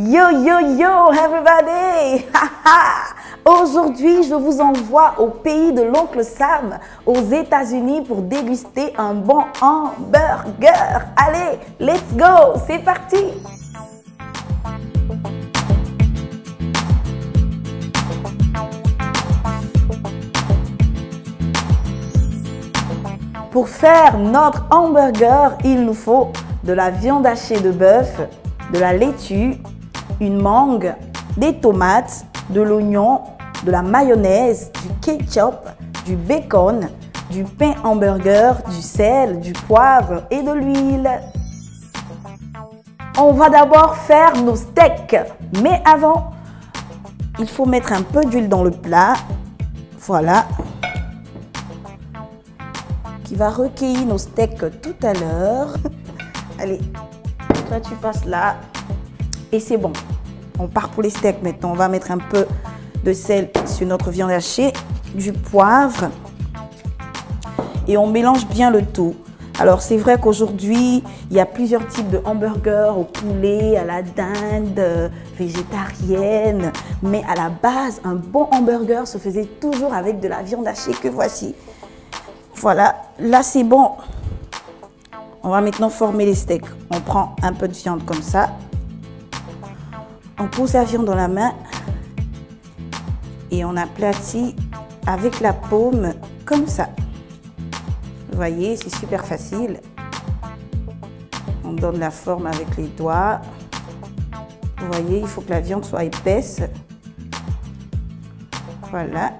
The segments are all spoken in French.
Yo, yo, yo, everybody! Aujourd'hui, je vous envoie au pays de l'oncle Sam, aux États-Unis, pour déguster un bon hamburger. Allez, let's go! C'est parti! Pour faire notre hamburger, il nous faut de la viande hachée de bœuf, de la laitue, une mangue, des tomates, de l'oignon, de la mayonnaise, du ketchup, du bacon, du pain hamburger, du sel, du poivre et de l'huile. On va d'abord faire nos steaks, mais avant, il faut mettre un peu d'huile dans le plat. Voilà. Qui va recueillir nos steaks tout à l'heure. Allez, toi tu passes là et c'est bon. On part pour les steaks maintenant. On va mettre un peu de sel sur notre viande hachée, du poivre et on mélange bien le tout. Alors c'est vrai qu'aujourd'hui, il y a plusieurs types de hamburgers au poulet, à la dinde, végétarienne. Mais à la base, un bon hamburger se faisait toujours avec de la viande hachée que voici. Voilà, là c'est bon. On va maintenant former les steaks. On prend un peu de viande comme ça. On pose la viande dans la main et on aplatit avec la paume comme ça. Vous voyez, c'est super facile. On donne la forme avec les doigts. Vous voyez, il faut que la viande soit épaisse. Voilà.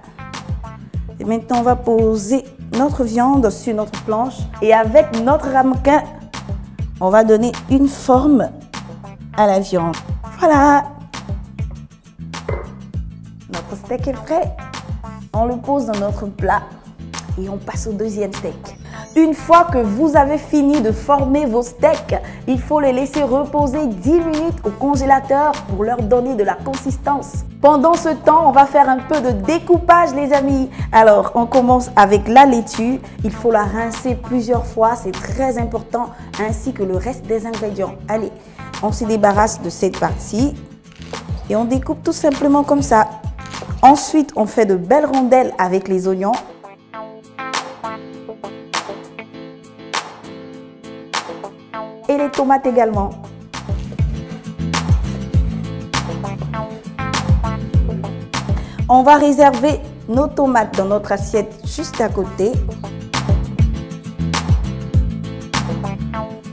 Et maintenant, on va poser notre viande sur notre planche et avec notre ramequin, on va donner une forme à la viande. Voilà. Notre steak est prêt. On le pose dans notre plat et on passe au deuxième steak. Une fois que vous avez fini de former vos steaks, il faut les laisser reposer 10 minutes au congélateur pour leur donner de la consistance. Pendant ce temps, on va faire un peu de découpage, les amis. Alors, on commence avec la laitue. Il faut la rincer plusieurs fois, c'est très important, ainsi que le reste des ingrédients. Allez, on se débarrasse de cette partie et on découpe tout simplement comme ça. Ensuite, on fait de belles rondelles avec les oignons. Et les tomates également. On va réserver nos tomates dans notre assiette juste à côté.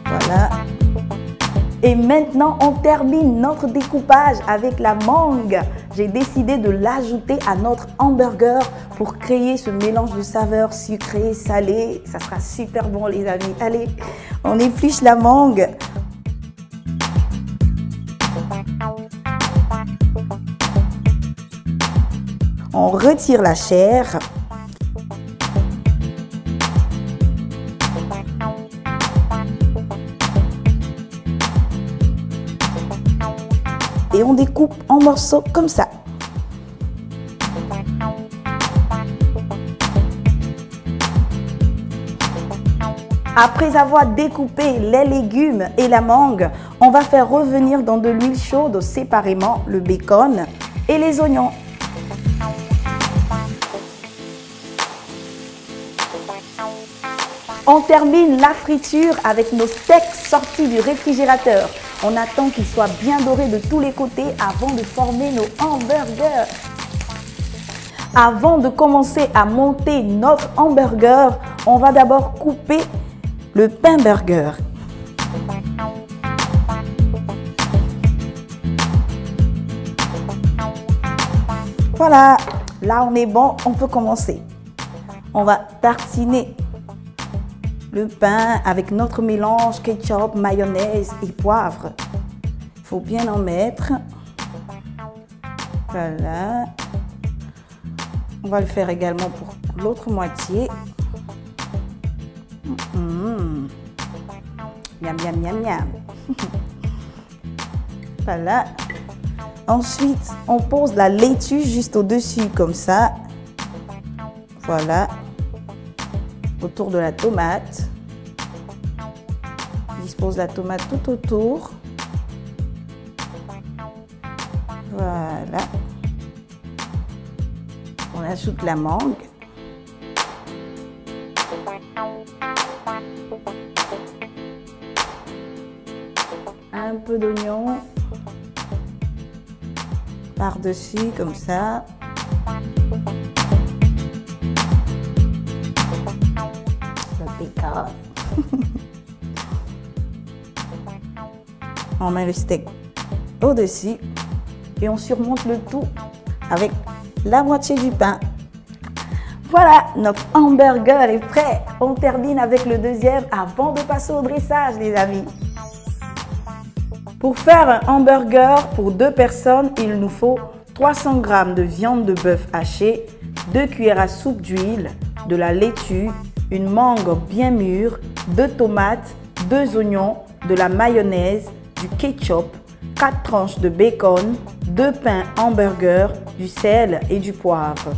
Voilà. Et maintenant, on termine notre découpage avec la mangue. J'ai décidé de l'ajouter à notre hamburger pour créer ce mélange de saveurs sucrées, salées. Ça sera super bon, les amis. Allez, on épluche la mangue. On retire la chair. Et on découpe en morceaux comme ça. Après avoir découpé les légumes et la mangue, on va faire revenir dans de l'huile chaude séparément le bacon et les oignons. On termine la friture avec nos steaks sortis du réfrigérateur. On attend qu'ils soient bien dorés de tous les côtés avant de former nos hamburgers. Avant de commencer à monter notre hamburger, on va d'abord couper le pain burger. Voilà, là on est bon, on peut commencer. On va tartiner le pain avec notre mélange ketchup, mayonnaise et poivre. Il faut bien en mettre. Voilà. On va le faire également pour l'autre moitié. Miam, miam, miam, miam. Voilà. Ensuite, on pose la laitue juste au-dessus comme ça. Voilà. Autour de la tomate. On dispose la tomate tout autour. Voilà. On ajoute la mangue. Un peu d'oignon par-dessus, comme ça. Le piquant. On met le steak au-dessus et on surmonte le tout avec la moitié du pain. Voilà, notre hamburger est prêt. On termine avec le deuxième avant de passer au dressage, les amis. Pour faire un hamburger pour 2 personnes, il nous faut 300 g de viande de bœuf hachée, 2 cuillères à soupe d'huile, de la laitue, une mangue bien mûre, 2 tomates, 2 oignons, de la mayonnaise, du ketchup, 4 tranches de bacon, 2 pains hamburger, du sel et du poivre.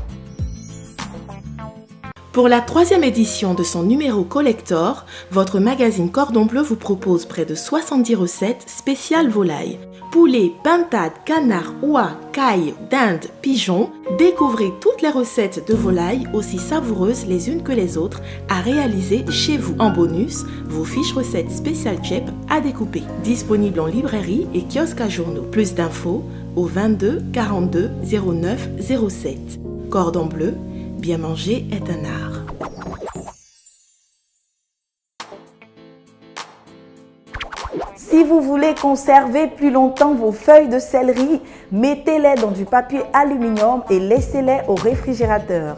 Pour la 3e édition de son numéro collector, votre magazine Cordon Bleu vous propose près de 70 recettes spéciales volailles. Poulet, pintade, canard, oie, caille, dinde, pigeon, découvrez toutes les recettes de volailles aussi savoureuses les unes que les autres à réaliser chez vous. En bonus, vos fiches recettes spéciales Chep à découper. Disponibles en librairie et kiosque à journaux. Plus d'infos au 22 42 09 07. Cordon Bleu, bien manger est un art. Si vous voulez conserver plus longtemps vos feuilles de céleri, mettez-les dans du papier aluminium et laissez-les au réfrigérateur.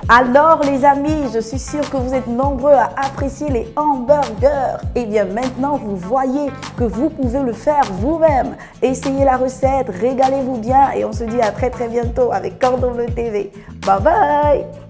Alors les amis, je suis sûre que vous êtes nombreux à apprécier les hamburgers. Et bien maintenant, vous voyez que vous pouvez le faire vous-même. Essayez la recette, régalez-vous bien et on se dit à très bientôt avec Cordon Bleu TV. Bye bye!